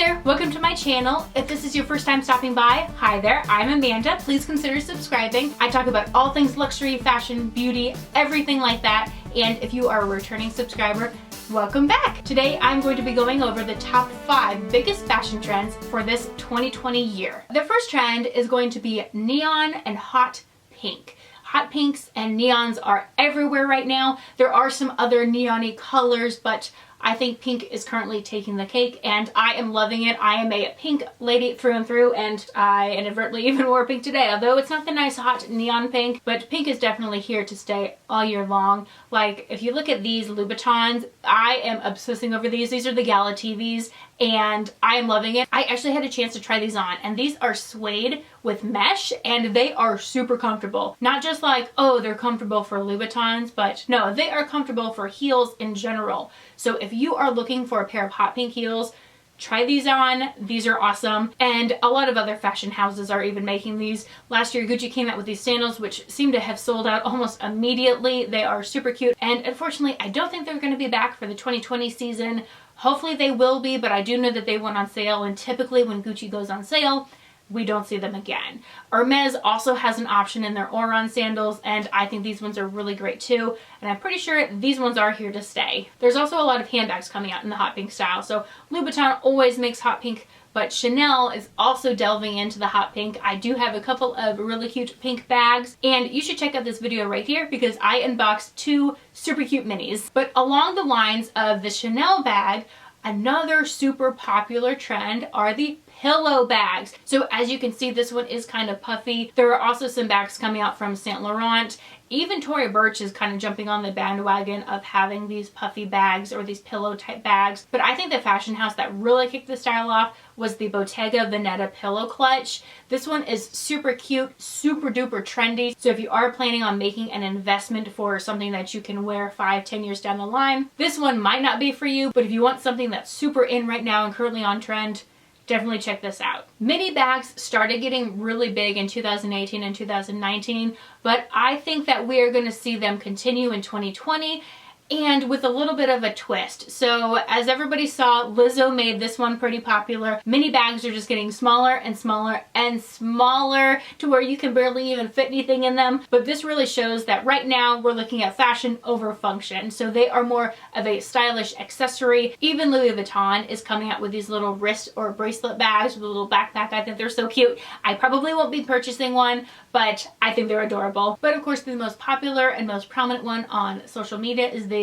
there, welcome to my channel. If this is your first time stopping by, hi there, I'm Amanda. Please consider subscribing. I talk about all things luxury, fashion, beauty, everything like that. And if you are a returning subscriber, welcome back. Today I'm going to be going over the top 5 biggest fashion trends for this 2020 year. The first trend is going to be neon and hot pink. Hot pinks and neons are everywhere right now. There are some other neon-y colors, but I think pink is currently taking the cake and I am loving it. I am a pink lady through and through, and I inadvertently even wore pink today, although it's not the nice hot neon pink, but pink is definitely here to stay all year long. Like, if you look at these Louboutins, I am obsessing over these. These are the Gala TVs and I am loving it. I actually had a chance to try these on, and these are suede with mesh and they are super comfortable. Not just like, oh, they're comfortable for Louboutins, but no, they are comfortable for heels in general. So if you are looking for a pair of hot pink heels, try these on. These are awesome. And a lot of other fashion houses are even making these. Last year, Gucci came out with these sandals, which seem to have sold out almost immediately. They are super cute. And unfortunately, I don't think they're going to be back for the 2020 season. Hopefully they will be, but I do know that they went on sale. And typically when Gucci goes on sale, we don't see them again. Hermes also has an option in their Oron sandals, and I think these ones are really great too. And I'm pretty sure these ones are here to stay. There's also a lot of handbags coming out in the hot pink style. So Louboutin always makes hot pink, but Chanel is also delving into the hot pink. I do have a couple of really cute pink bags, and you should check out this video right here because I unboxed 2 super cute minis. But along the lines of the Chanel bag, another super popular trend are the pillow bags. So as you can see, this one is kind of puffy. There are also some bags coming out from Saint Laurent. Even Tory Burch is kind of jumping on the bandwagon of having these puffy bags or these pillow type bags. But I think the fashion house that really kicked the style off was the Bottega Veneta pillow clutch. This one is super cute, super duper trendy. So if you are planning on making an investment for something that you can wear 5-10 years down the line, this one might not be for you. But if you want something that's super in right now and currently on trend, definitely check this out. Mini bags started getting really big in 2018 and 2019, but I think that we are going to see them continue in 2020 and with a little bit of a twist. So as everybody saw, Lizzo made this one pretty popular. Mini bags are just getting smaller and smaller and smaller to where you can barely even fit anything in them. But this really shows that right now we're looking at fashion over function. So they are more of a stylish accessory. Even Louis Vuitton is coming out with these little wrist or bracelet bags with a little backpack. I think they're so cute. I probably won't be purchasing one, but I think they're adorable. But of course, the most popular and most prominent one on social media is the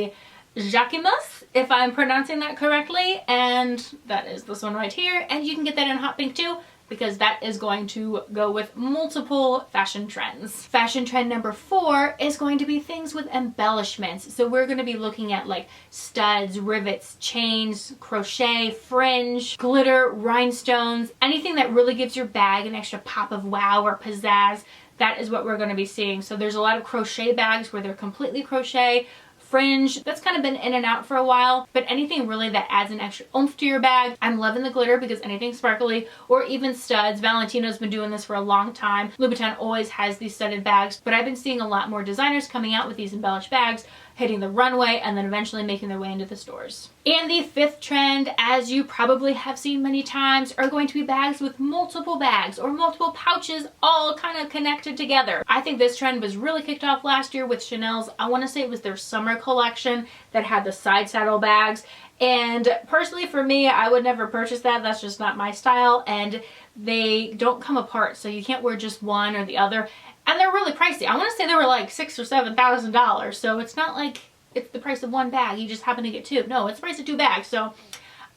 Jacquemus, if I'm pronouncing that correctly, and that is this one right here. And you can get that in hot pink too, because that is going to go with multiple fashion trends. Fashion trend number 4 is going to be things with embellishments. So we're going to be looking at like studs, rivets, chains, crochet, fringe, glitter, rhinestones, anything that really gives your bag an extra pop of wow or pizzazz. That is what we're going to be seeing. So there's a lot of crochet bags where they're completely crochet. Fringe, that's kind of been in and out for a while, but anything really that adds an extra oomph to your bag. I'm loving the glitter because anything sparkly, or even studs. Valentino's been doing this for a long time. Louboutin always has these studded bags, but I've been seeing a lot more designers coming out with these embellished bags, hitting the runway and then eventually making their way into the stores. And the 5th trend, as you probably have seen many times, are going to be bags with multiple bags or multiple pouches all kind of connected together. I think this trend was really kicked off last year with Chanel's, I want to say it was their summer collection that had the side saddle bags. And personally for me, I would never purchase that. That's just not my style, and they don't come apart, so you can't wear just one or the other. And they're really pricey. I want to say they were like $6,000 or $7,000. So it's not like it's the price of one bag. You just happen to get 2. No, it's the price of 2 bags. So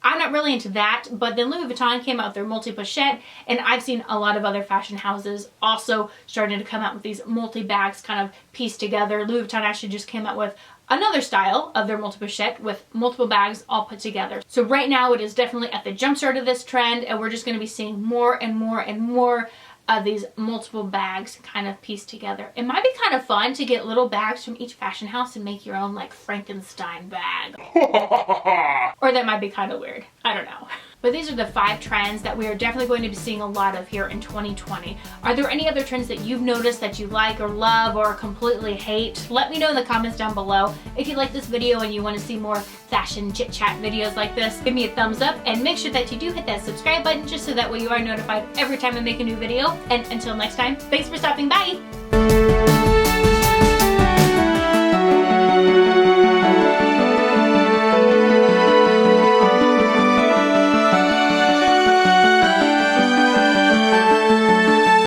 I'm not really into that. But then Louis Vuitton came out with their multi-pochette. And I've seen a lot of other fashion houses also starting to come out with these multi-bags kind of pieced together. Louis Vuitton actually just came out with another style of their multi-pochette with multiple bags all put together. So right now it is definitely at the jump start of this trend. And we're just going to be seeing more and more and more of these multiple bags kind of pieced together. It might be kind of fun to get little bags from each fashion house and make your own like Frankenstein bag. Or that might be kind of weird. I don't know. but these are the 5 trends that we are definitely going to be seeing a lot of here in 2020. Are there any other trends that you've noticed that you like or love or completely hate? Let me know in the comments down below. If you like this video and you want to see more fashion chit chat videos like this, give me a thumbs up and make sure that you do hit that subscribe button just so that way you are notified every time I make a new video. And until next time, thanks for stopping by.